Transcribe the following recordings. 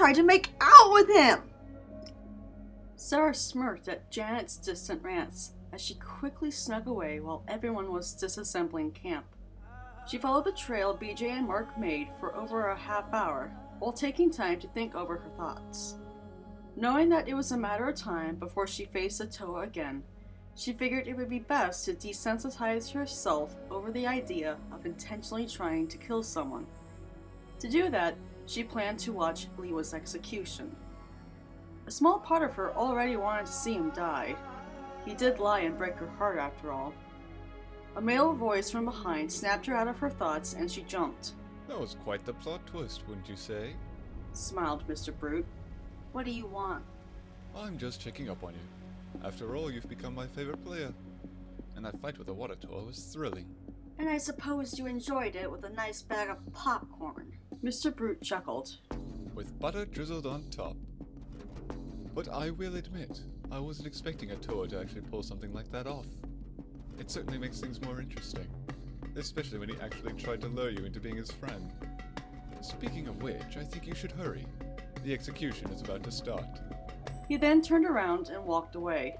tried to make out with him! Sarah smirked at Janet's distant rants as she quickly snuck away while everyone was disassembling camp. She followed the trail BJ and Mark made for over a half hour, while taking time to think over her thoughts. Knowing that it was a matter of time before she faced the Toa again, she figured it would be best to desensitize herself over the idea of intentionally trying to kill someone. To do that, she planned to watch Liwa's execution. A small part of her already wanted to see him die. He did lie and break her heart after all. A male voice from behind snapped her out of her thoughts and she jumped. That was quite the plot twist, wouldn't you say? Smiled Mr. Brute. What do you want? I'm just checking up on you. After all, you've become my favorite player. And that fight with the water toa was thrilling. And I suppose you enjoyed it with a nice bag of popcorn. Mr. Brute chuckled. With butter drizzled on top. But I will admit, I wasn't expecting a toa to actually pull something like that off. It certainly makes things more interesting. Especially when he actually tried to lure you into being his friend. Speaking of which, I think you should hurry. The execution is about to start. He then turned around and walked away.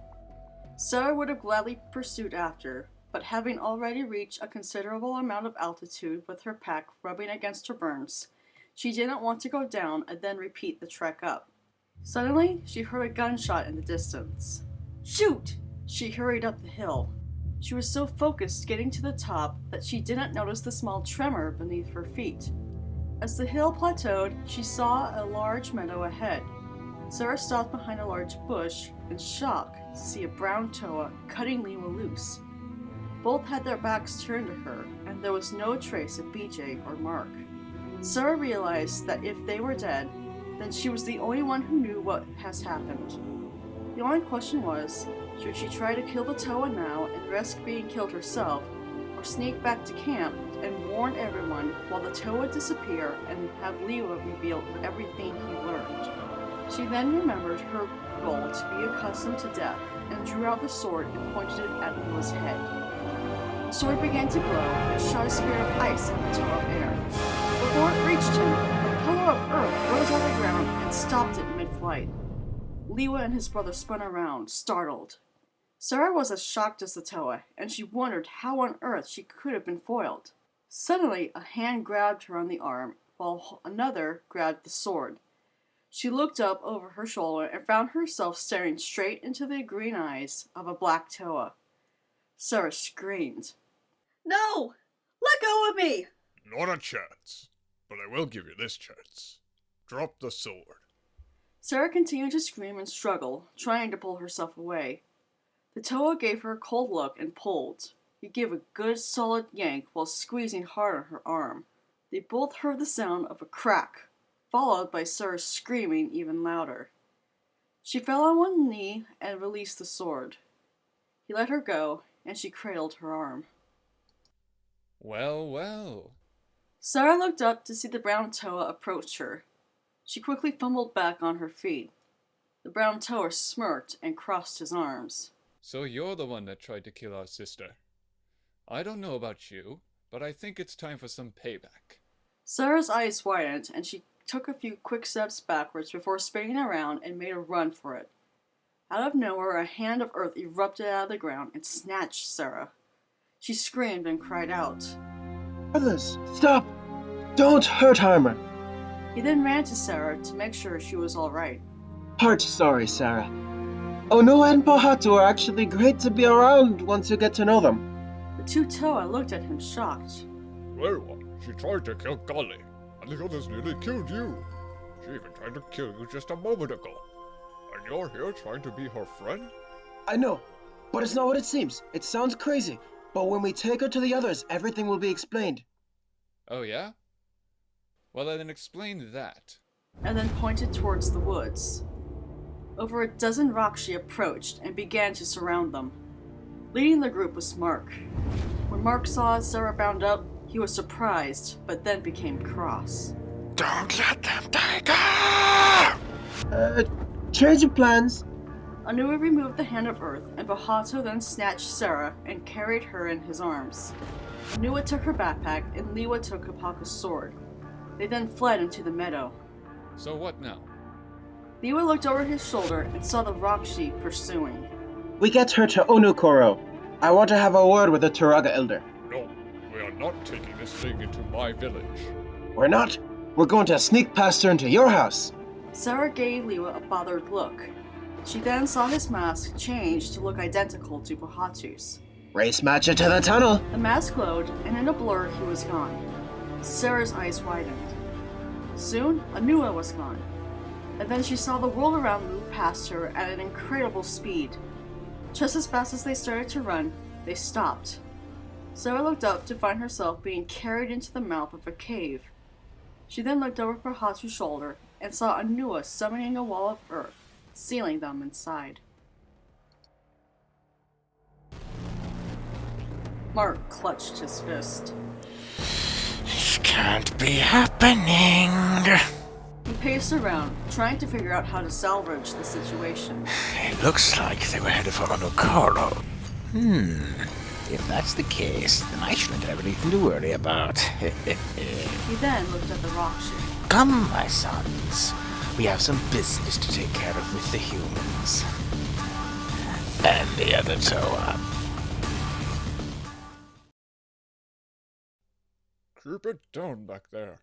Sarah would have gladly pursued after, but having already reached a considerable amount of altitude with her pack rubbing against her burns, she didn't want to go down and then repeat the trek up. Suddenly, she heard a gunshot in the distance. Shoot! She hurried up the hill. She was so focused getting to the top that she didn't notice the small tremor beneath her feet. As the hill plateaued, she saw a large meadow ahead. Sarah stopped behind a large bush in shock to see a brown toa cutting Liwa loose. Both had their backs turned to her, and there was no trace of BJ or Mark. Sarah realized that if they were dead, then she was the only one who knew what has happened. The only question was, should she try to kill the toa now and risk being killed herself, or sneak back to camp and warn everyone while the toa disappear and have Liwa reveal everything he learned? She then remembered her goal to be accustomed to death and drew out the sword and pointed it at Liwa's head. The sword began to glow and shot a spear of ice at the toa of air. Before it reached him, a pillar of earth rose out of the ground and stopped it mid-flight. Liwa and his brother spun around, startled. Sarah was as shocked as the toa, and she wondered how on earth she could have been foiled. Suddenly, a hand grabbed her on the arm, while another grabbed the sword. She looked up over her shoulder and found herself staring straight into the green eyes of a black toa. Sarah screamed. No! Let go of me! Not a chance. But I will give you this chance. Drop the sword. Sarah continued to scream and struggle, trying to pull herself away. The toa gave her a cold look and pulled. He gave a good solid yank while squeezing hard on her arm. They both heard the sound of a crack, followed by Sarah screaming even louder. She fell on one knee and released the sword. He let her go, and she cradled her arm. Well, well. Sarah looked up to see the brown toa approach her. She quickly fumbled back on her feet. The brown toa smirked and crossed his arms. So you're the one that tried to kill our sister. I don't know about you, but I think it's time for some payback. Sarah's eyes widened, and she took a few quick steps backwards before spinning around and made a run for it. Out of nowhere, a hand of earth erupted out of the ground and snatched Sarah. She screamed and cried out. Brothers, stop! Don't hurt Harmer! He then ran to Sarah to make sure she was all right. Heart sorry, Sarah. Onua and Pohatu are actually great to be around once you get to know them. The two Toa looked at him shocked. Whenua, she tried to kill Kali, and the others nearly killed you. She even tried to kill you just a moment ago. And you're here trying to be her friend? I know, but it's not what it seems. It sounds crazy, but when we take her to the others, everything will be explained. Oh yeah? Well then explain that. And then pointed towards the woods. Over a dozen rocks she approached and began to surround them. Leading the group was Mark. When Mark saw Sarah bound up, he was surprised, but then became cross. Don't let them take her! Change of plans. Onua removed the hand of earth, and Bahato then snatched Sarah and carried her in his arms. Onua took her backpack, and Liwa took Apaka's sword. They then fled into the meadow. So what now? Liwa looked over his shoulder and saw the Rakshi pursuing. We get her to Onukoro. I want to have a word with the Turaga elder. No, we are not taking this thing into my village. We're not. We're going to sneak past her into your house. Sarah gave Liwa a bothered look. She then saw his mask change to look identical to Pohatu's. Race match into the tunnel. The mask glowed, and in a blur he was gone. Sarah's eyes widened. Soon, Anua was gone. And then she saw the world around move past her at an incredible speed. Just as fast as they started to run, they stopped. Sarah looked up to find herself being carried into the mouth of a cave. She then looked over Pohatu's shoulder and saw Anua summoning a wall of earth, sealing them inside. Mark clutched his fist. This can't be happening. He paced around, trying to figure out how to salvage the situation. It looks like they were headed for Onukoro. If that's the case, then I shouldn't have anything to worry about. He then looked at the Rakshi. Come, my sons. We have some business to take care of with the humans. And the other Toa. Keep it down back there.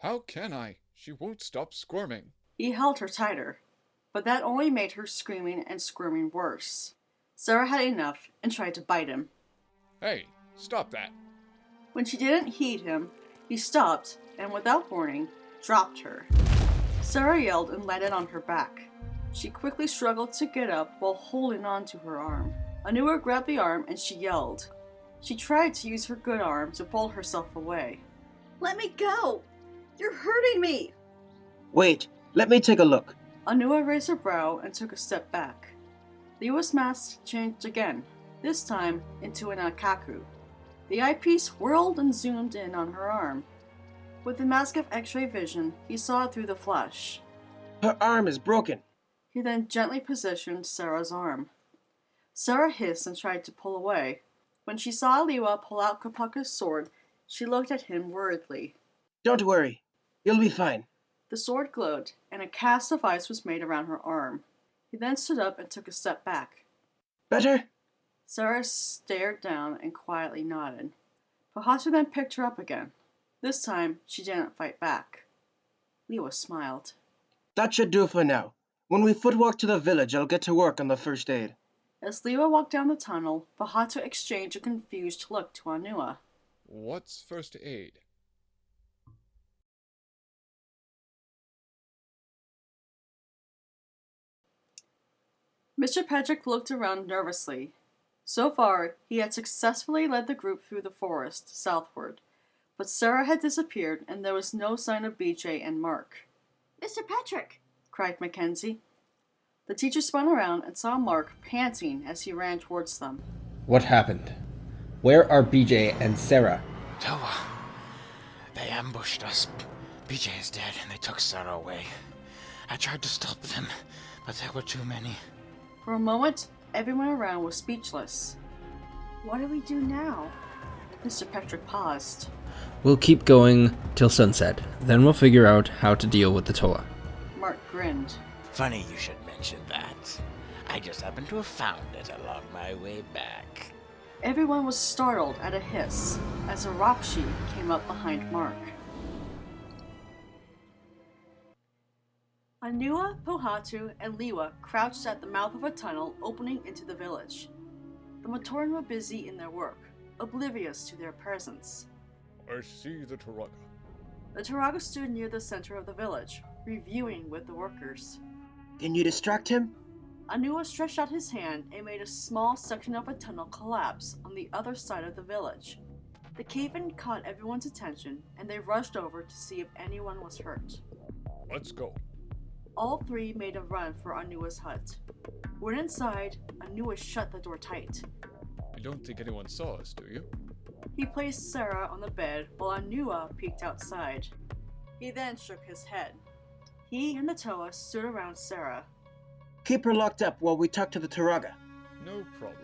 How can I? She won't stop squirming. He held her tighter, but that only made her screaming and squirming worse. Sarah had enough and tried to bite him. Hey, stop that. When she didn't heed him, he stopped and, without warning, dropped her. Sarah yelled and landed on her back. She quickly struggled to get up while holding on to her arm. Anua grabbed the arm and she yelled. She tried to use her good arm to pull herself away. Let me go! You're hurting me! Wait, let me take a look. Anua raised her brow and took a step back. Liwa's mask changed again, this time into an akaku. The eyepiece whirled and zoomed in on her arm. With the mask of X-ray vision, he saw through the flesh. Her arm is broken. He then gently positioned Sarah's arm. Sarah hissed and tried to pull away. When she saw Liwa pull out Kopaka's sword, she looked at him worriedly. Don't worry. You'll be fine. The sword glowed, and a cast of ice was made around her arm. He then stood up and took a step back. Better? Sarah stared down and quietly nodded. Pohatu then picked her up again. This time, she didn't fight back. Liwa smiled. That should do for now. When we footwalk to the village, I'll get to work on the first aid. As Liwa walked down the tunnel, Pohatu exchanged a confused look to Anua. What's first aid? Mr. Patrick looked around nervously. So far, he had successfully led the group through the forest southward, but Sarah had disappeared and there was no sign of BJ and Mark. Mr. Patrick! Cried Mackenzie. The teacher spun around and saw Mark panting as he ran towards them. What happened? Where are BJ and Sarah? Toa. They ambushed us. BJ is dead and they took Sarah away. I tried to stop them, but there were too many. For a moment, everyone around was speechless. What do we do now? Mr. Patrick paused. We'll keep going till sunset. Then we'll figure out how to deal with the Toa. Mark grinned. Funny you should mention that. I just happened to have found it along my way back. Everyone was startled at a hiss as a Rakshi came up behind Mark. Anua, Pohatu, and Liwa crouched at the mouth of a tunnel opening into the village. The Matoran were busy in their work, oblivious to their presence. I see the Turaga. The Turaga stood near the center of the village, reviewing with the workers. Can you distract him? Anua stretched out his hand and made a small section of a tunnel collapse on the other side of the village. The cave-in caught everyone's attention, and they rushed over to see if anyone was hurt. Let's go. All three made a run for Anua's hut. When inside, Anua shut the door tight. You don't think anyone saw us, do you? He placed Sarah on the bed while Anua peeked outside. He then shook his head. He and the Toa stood around Sarah. Keep her locked up while we talk to the Turaga. No problem.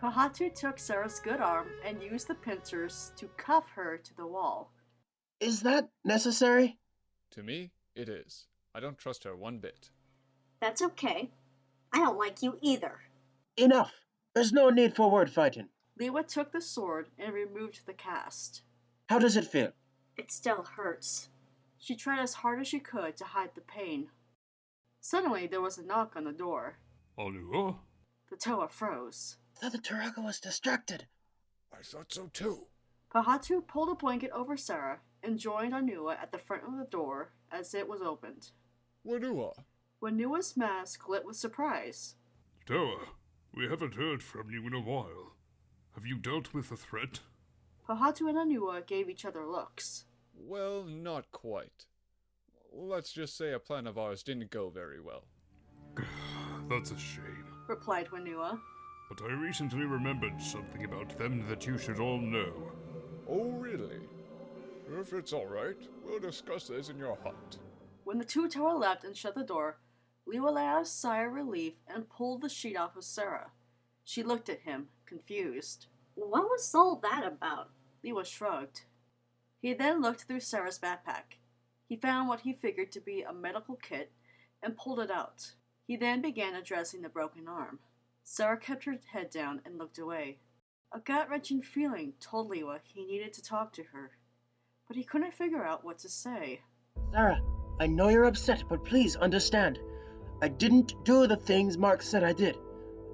Pohatu took Sarah's good arm and used the pincers to cuff her to the wall. Is that necessary? To me, it is. I don't trust her one bit. That's okay. I don't like you either. Enough! There's no need for word fighting. Lewa took the sword and removed the cast. How does it feel? It still hurts. She tried as hard as she could to hide the pain. Suddenly, there was a knock on the door. Nuva? The Toa froze. I thought the Turaga was distracted. I thought so too. Pahatu pulled a blanket over Sarah and joined Whenua at the front of the door as it was opened. Whenua. Whenua's mask lit with surprise. Toa, we haven't heard from you in a while. Have you dealt with the threat? Pahatu and Whenua gave each other looks. Well, not quite. Let's just say a plan of ours didn't go very well. That's a shame. Replied Whenua. But I recently remembered something about them that you should all know. Oh, really? If it's alright, we'll discuss this in your hut. When the two Toa left and shut the door, Lewa let out a sigh of relief and pulled the sheet off of Sarah. She looked at him, confused. What was all that about? Lewa shrugged. He then looked through Sarah's backpack. He found what he figured to be a medical kit and pulled it out. He then began addressing the broken arm. Sarah kept her head down and looked away. A gut-wrenching feeling told Lewa he needed to talk to her, but he couldn't figure out what to say. Sarah, I know you're upset, but please understand. I didn't do the things Mark said I did.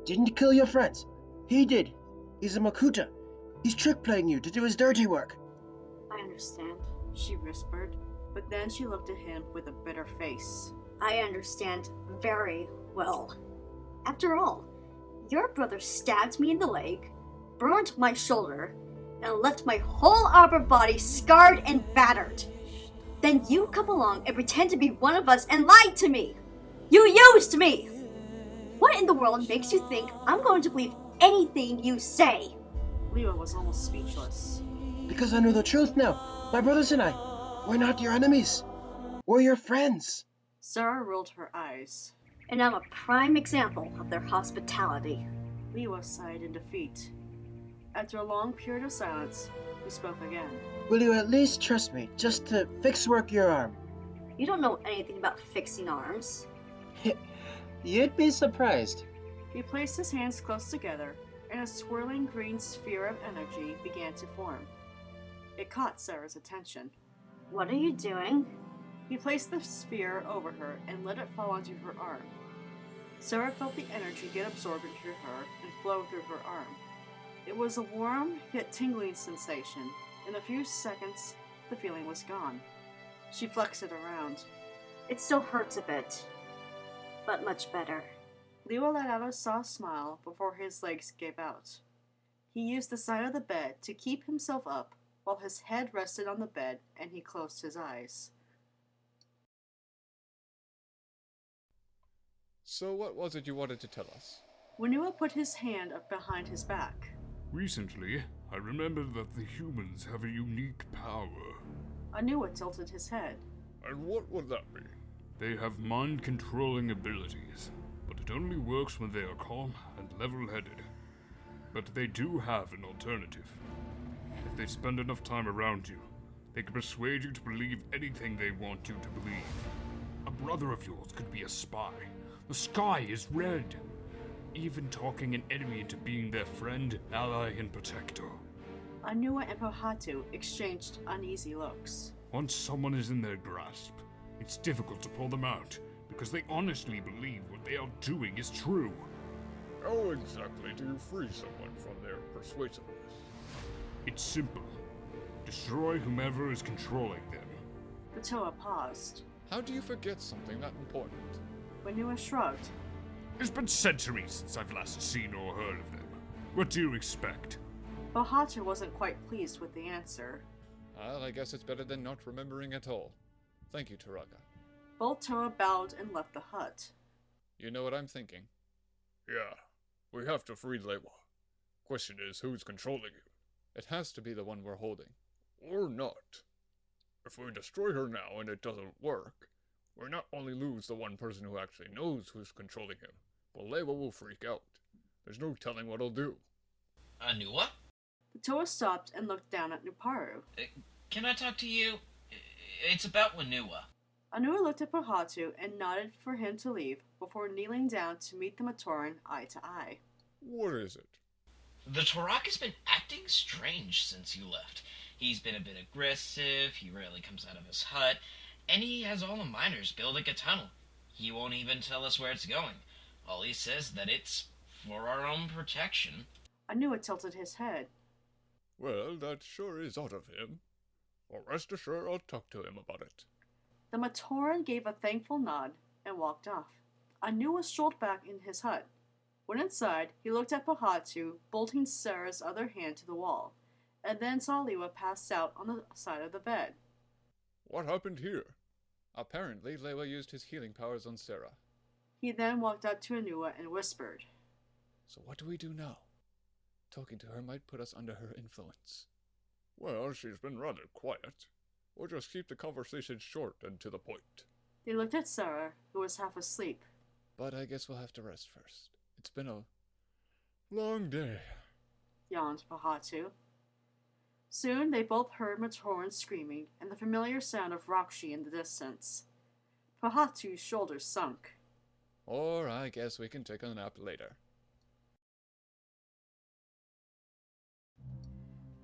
Didn't kill your friends. He did. He's a Makuta. He's trick-playing you to do his dirty work. I understand. She whispered, but then she looked at him with a bitter face. I understand very well. After all, your brother stabbed me in the leg, burned my shoulder, and left my whole upper body scarred and battered. Then you come along and pretend to be one of us and lied to me. You used me! What in the world makes you think I'm going to believe anything you say? Lewa was almost speechless. Because I know the truth now. My brothers and I, we're not your enemies. We're your friends. Sarah rolled her eyes. And I'm a prime example of their hospitality. Lewa sighed in defeat. After a long period of silence, he spoke again. Will you at least trust me, just to work your arm? You don't know anything about fixing arms. You'd be surprised. He placed his hands close together, and a swirling green sphere of energy began to form. It caught Sarah's attention. What are you doing? He placed the sphere over her and let it fall onto her arm. Sarah felt the energy get absorbed into her and flow through her arm. It was a warm yet tingling sensation. In a few seconds, the feeling was gone. She flexed it around. It still hurts a bit, but much better. Lewa let out a soft smile before his legs gave out. He used the side of the bed to keep himself up while his head rested on the bed and he closed his eyes. So what was it you wanted to tell us? Whenua put his hand up behind his back. Recently, I remembered that the humans have a unique power. Whenua tilted his head. And what would that be? They have mind-controlling abilities, but it only works when they are calm and level-headed. But they do have an alternative. If they spend enough time around you, they can persuade you to believe anything they want you to believe. A brother of yours could be a spy. The sky is red. Even talking an enemy into being their friend, ally, and protector. Whenua and Pahatu exchanged uneasy looks. Once someone is in their grasp, it's difficult to pull them out, because they honestly believe what they are doing is true. How exactly do you free someone from their persuasiveness? It's simple. Destroy whomever is controlling them. The Toa paused. How do you forget something that important? Whenua shrugged. It's been centuries since I've last seen or heard of them. What do you expect? Pahatu wasn't quite pleased with the answer. Well, I guess it's better than not remembering at all. Thank you, Turaga. Both Toa bowed and left the hut. You know what I'm thinking? Yeah, we have to free Lewa. Question is, who's controlling you? It has to be the one we're holding. Or not. If we destroy her now and it doesn't work, we not only lose the one person who actually knows who's controlling him, but Lewa will freak out. There's no telling what he'll do. Whenua? The Toa stopped and looked down at Nuparu. Can I talk to you? It's about Whenua. Anua looked at Pahatu and nodded for him to leave before kneeling down to meet the Matoran eye to eye. What is it? The Turaga's been acting strange since you left. He's been a bit aggressive, he rarely comes out of his hut, and he has all the miners building a tunnel. He won't even tell us where it's going. All he says that it's for our own protection. Anua tilted his head. Well, that sure is odd of him. Well, rest assured I'll talk to him about it. The Matoran gave a thankful nod and walked off. Anua strolled back in his hut. When inside, he looked at Pahatu, bolting Sarah's other hand to the wall, and then saw Liwa pass out on the side of the bed. What happened here? Apparently, Lewa used his healing powers on Sarah. He then walked up to Anua and whispered, So what do we do now? Talking to her might put us under her influence. Well, she's been rather quiet. We'll just keep the conversation short and to the point. They looked at Sarah, who was half asleep. But I guess we'll have to rest first. It's been a long day, Yawned Pahatu. Soon they both heard Matoran screaming and the familiar sound of Rakshi in the distance. Pahatu's shoulders sunk. Or I guess we can take a nap later.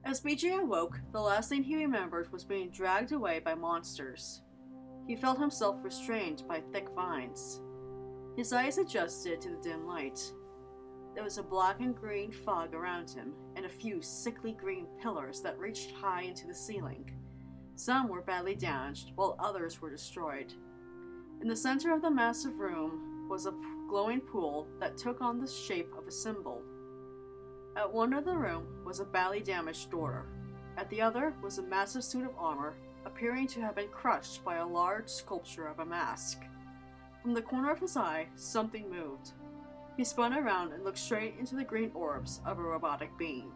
As BJ awoke, the last thing he remembered was being dragged away by monsters. He felt himself restrained by thick vines. His eyes adjusted to the dim light. There was a black and green fog around him, and a few sickly green pillars that reached high into the ceiling. Some were badly damaged, while others were destroyed. In the center of the massive room was a glowing pool that took on the shape of a symbol. At one end of the room was a badly damaged door. At the other was a massive suit of armor, appearing to have been crushed by a large sculpture of a mask. From the corner of his eye, something moved. He spun around and looked straight into the green orbs of a robotic being.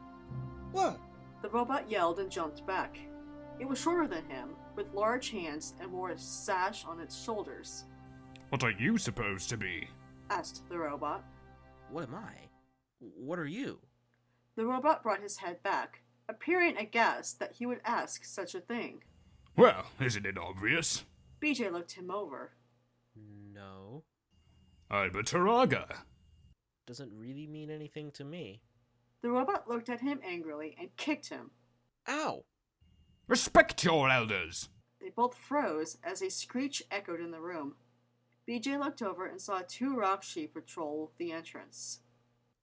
What? The robot yelled and jumped back. It was shorter than him, with large hands and wore a sash on its shoulders. What are you supposed to be? Asked the robot. What am I? What are you? The robot brought his head back, appearing aghast that he would ask such a thing. Well, isn't it obvious? BJ looked him over. No. I'm a Turaga. Doesn't really mean anything to me. The robot looked at him angrily and kicked him. Ow! Respect your elders! They both froze as a screech echoed in the room. BJ looked over and saw two Rakshi patrol the entrance.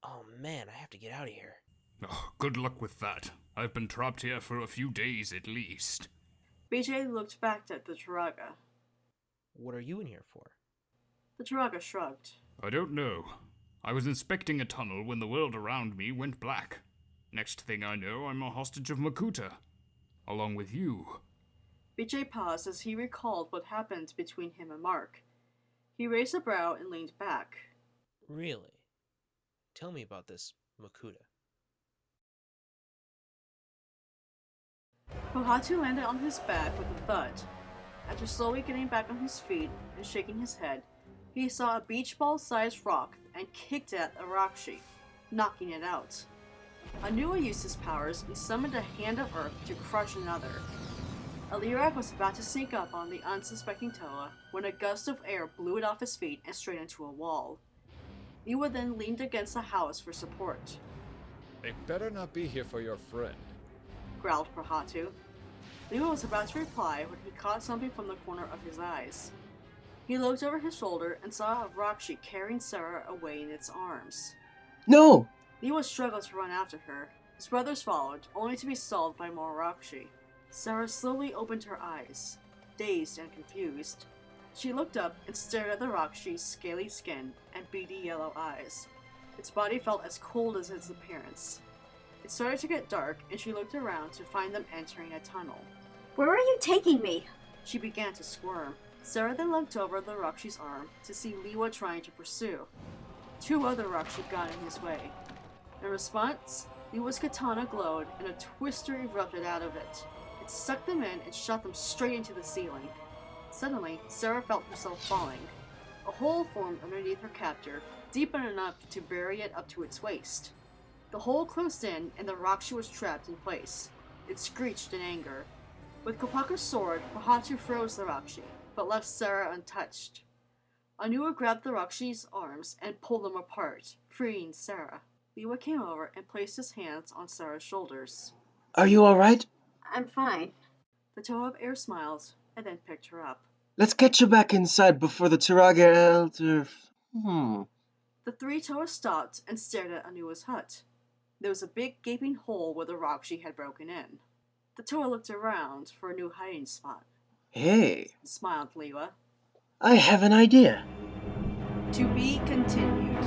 Oh man, I have to get out of here. Oh, good luck with that. I've been trapped here for a few days at least. BJ looked back at the Turaga. What are you in here for? The Turaga shrugged. I don't know. I was inspecting a tunnel when the world around me went black. Next thing I know, I'm a hostage of Makuta. Along with you. BJ paused as he recalled what happened between him and Mark. He raised a brow and leaned back. Really? Tell me about this Makuta. Pahatu landed on his back with a thud. After slowly getting back on his feet and shaking his head, he saw a beach ball-sized rock and kicked at a Rakshi, knocking it out. Anua used his powers and summoned a hand of earth to crush another. Alirak was about to sneak up on the unsuspecting Toa when a gust of air blew it off his feet and straight into a wall. Liwa then leaned against a house for support. They better not be here for your friend. Growled Pahatu. Liwa was about to reply when he caught something from the corner of his eyes. He looked over his shoulder and saw a Rakshi carrying Sarah away in its arms. No! Liwa struggled to run after her. His brothers followed, only to be stalled by more Rakshi. Sarah slowly opened her eyes, dazed and confused. She looked up and stared at the Rakshi's scaly skin and beady yellow eyes. Its body felt as cold as its appearance. It started to get dark, and she looked around to find them entering a tunnel. Where are you taking me? She began to squirm. Sarah then looked over the Rakshi's arm to see Liwa trying to pursue. Two other Rakshi got in his way. In response, Liwa's katana glowed and a twister erupted out of it. It sucked them in and shot them straight into the ceiling. Suddenly, Sarah felt herself falling. A hole formed underneath her captor, deep enough to bury it up to its waist. The hole closed in and the Rakshi was trapped in place. It screeched in anger. With Kopaka's sword, Pahatu froze the Rakshi, but left Sarah untouched. Whenua grabbed the Rakshi's arms and pulled them apart, freeing Sarah. Liwa came over and placed his hands on Sarah's shoulders. Are you alright? I'm fine. The Toa of Air smiled and then picked her up. Let's get you back inside before the Turaga Elder... The three Toa stopped and stared at Anua's hut. There was a big gaping hole where the Rakshi had broken in. The Toa looked around for a new hiding spot. Hey, Smiled Liwa. I have an idea. To be continued.